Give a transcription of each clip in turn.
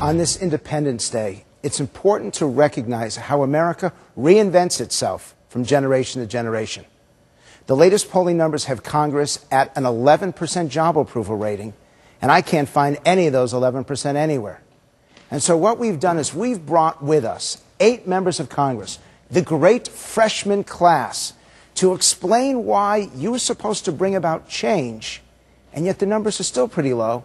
On this Independence Day, it's important to recognize how America reinvents itself from generation to generation. The latest polling numbers have Congress at an 11% job approval rating, and I can't find any of those 11% anywhere. And so what we've done is we've brought with us 8 members of Congress, the great freshman class, to explain why you were supposed to bring about change, and yet the numbers are still pretty low,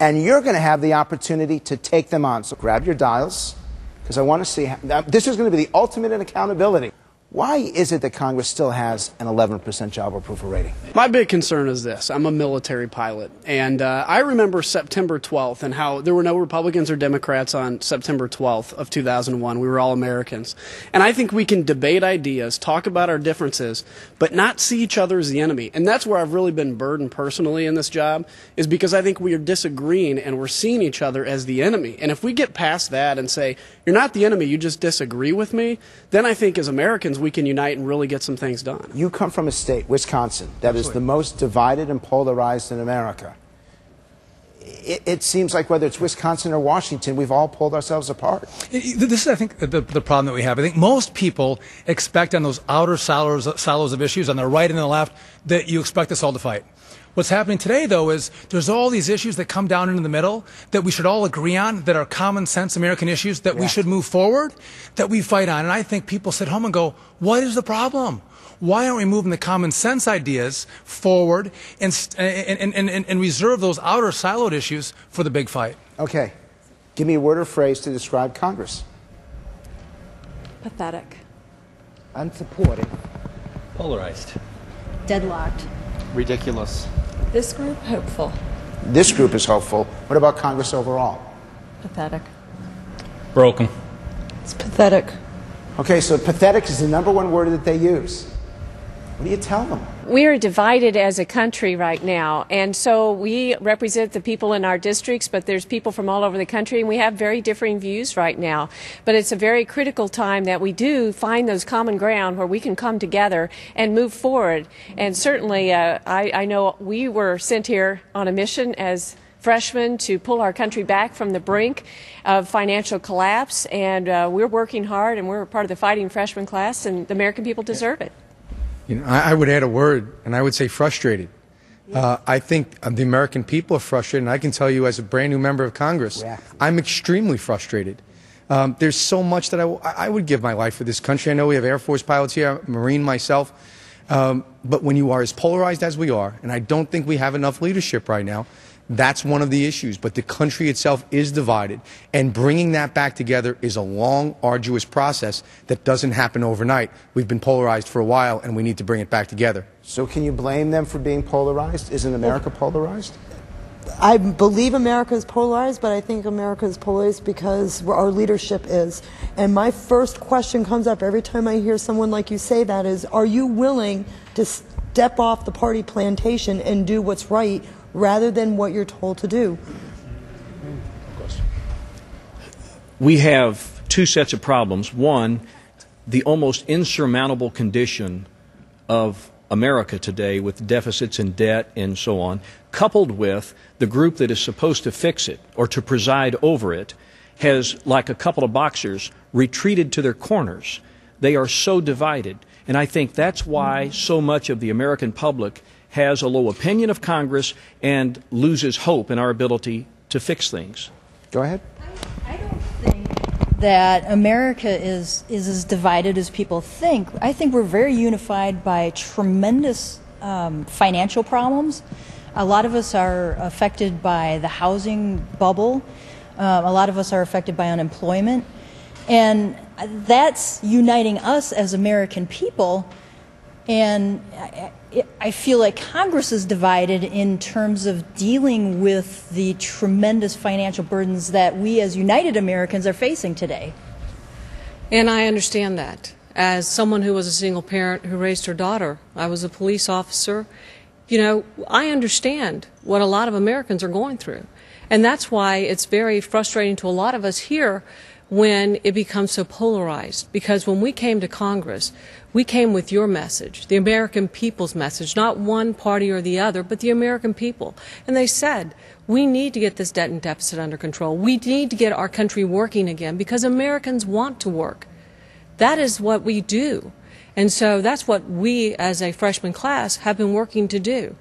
and you're going to have the opportunity to take them on. So grab your dials, because I want to see how, this is going to be the ultimate in accountability. Why is it that Congress still has an 11% job approval rating? My big concern is this. I'm a military pilot, and I remember September 12th and how there were no Republicans or Democrats on September 12th of 2001. We were all Americans. And I think we can debate ideas, talk about our differences, but not see each other as the enemy. And that's where I've really been burdened personally in this job, is because I think we are disagreeing and we're seeing each other as the enemy. And if we get past that and say, you're not the enemy, you just disagree with me, then I think as Americans we can unite and really get some things done. You come from a state, Wisconsin, that is the most divided and polarized in America. It seems like whether it's Wisconsin or Washington, we've all pulled ourselves apart. This is, I think, the problem that we have. I think most people expect on those outer silos of issues, on the right and the left, that you expect us all to fight. What's happening today, though, is there's all these issues that come down into the middle that we should all agree on, that are common sense American issues, that we should move forward, that we fight on. And I think people sit home and go, what is the problem? Why aren't we moving the common sense ideas forward and reserve those outer siloed issues for the big fight? Okay. Give me a word or phrase to describe Congress. Pathetic. Unsupported. Polarized. Deadlocked. Ridiculous. This group, hopeful. This group is hopeful. What about Congress overall? Pathetic. Broken. It's pathetic. Okay, so pathetic is the #1 word that they use. What do you tell them? We are divided as a country right now, and so we represent the people in our districts, but there's people from all over the country, and we have very differing views right now. But it's a very critical time that we do find those common ground where we can come together and move forward. And certainly, I know we were sent here on a mission as freshmen to pull our country back from the brink of financial collapse, and we're working hard, and we're part of the fighting freshman class, and the American people deserve it. You know, I would add a word, and I would say frustrated. I think the American people are frustrated, and I can tell you as a brand new member of Congress, I'm extremely frustrated. There's so much that I would give my life for this country. I know we have Air Force pilots here, I'm a Marine myself, but when you are as polarized as we are, and I don't think we have enough leadership right now, that's one of the issues. But the country itself is divided, and bringing that back together is a long, arduous process that doesn't happen overnight. We've been polarized for a while, and we need to bring it back together. So can you blame them for being polarized? Isn't America polarized? I believe America is polarized, but I think America is polarized because our leadership is. And my first question comes up every time I hear someone like you say that is, are you willing to step off the party plantation and do what's right rather than what you're told to do? We have two sets of problems. One, the almost insurmountable condition of America today with deficits and debt and so on, coupled with the group that is supposed to fix it or to preside over it has, like a couple of boxers, retreated to their corners. They are so divided. And I think that's why so much of the American public has a low opinion of Congress and loses hope in our ability to fix things. Go ahead. I don't think that America is as divided as people think. I think we're very unified by tremendous financial problems. A lot of us are affected by the housing bubble. A lot of us are affected by unemployment. And that's uniting us as American people. And I feel like Congress is divided in terms of dealing with the tremendous financial burdens that we as United Americans are facing today. And I understand that. As someone who was a single parent who raised her daughter, I was a police officer. You know, I understand what a lot of Americans are going through. And that's why it's very frustrating to a lot of us here when it becomes so polarized. Because when we came to Congress, we came with your message, the American people's message, not one party or the other, but the American people. And they said, we need to get this debt and deficit under control. We need to get our country working again because Americans want to work. That is what we do. And so that's what we as a freshman class have been working to do.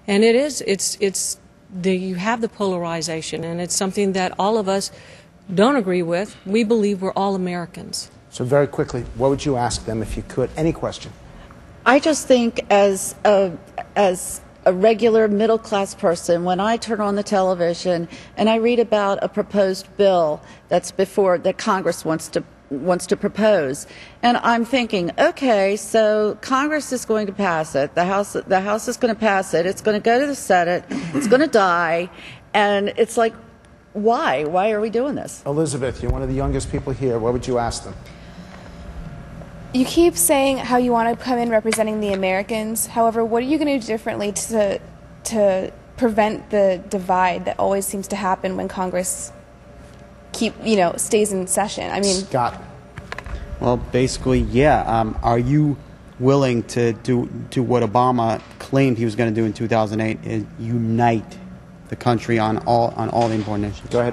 And you have the polarization, and it's something that all of us don't agree with. We believe we're all Americans. So very quickly, what would you ask them if you could? Any question? I just think as a regular middle-class person, when I turn on the television and I read about a proposed bill that Congress wants to propose, and I'm thinking, okay, so Congress is going to pass it, the House is going to pass it, it's going to go to the Senate, it's going to die, and it's like, why are we doing this? Elizabeth, you're one of the youngest people here. What would you ask them? You keep saying how you want to come in representing the Americans. However, what are you going to do differently to prevent the divide that always seems to happen when Congress stays in session? I mean, Scott. Well, basically, yeah. Are you willing to do what Obama claimed he was going to do in 2008? Is unite the country on all the important issues. Go ahead.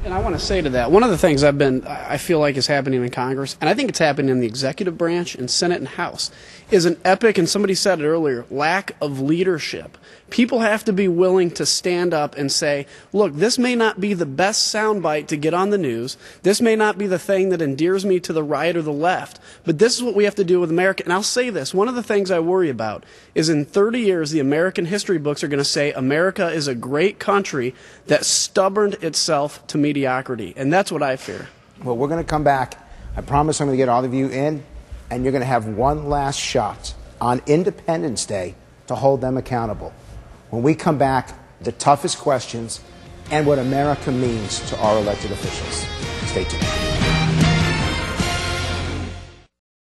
I want to say to that, one of the things I feel like is happening in Congress, and I think it's happening in the executive branch, in Senate and House, is an epic, and somebody said it earlier, lack of leadership. People have to be willing to stand up and say, look, this may not be the best soundbite to get on the news. This may not be the thing that endears me to the right or the left. But this is what we have to do with America. And I'll say this. One of the things I worry about is in 30 years, the American history books are going to say America is a great country that stubborned itself to mediocrity. And that's what I fear. Well, we're going to come back. I promise I'm going to get all of you in, and you're going to have one last shot on Independence Day to hold them accountable. When we come back, the toughest questions and what America means to our elected officials. Stay tuned.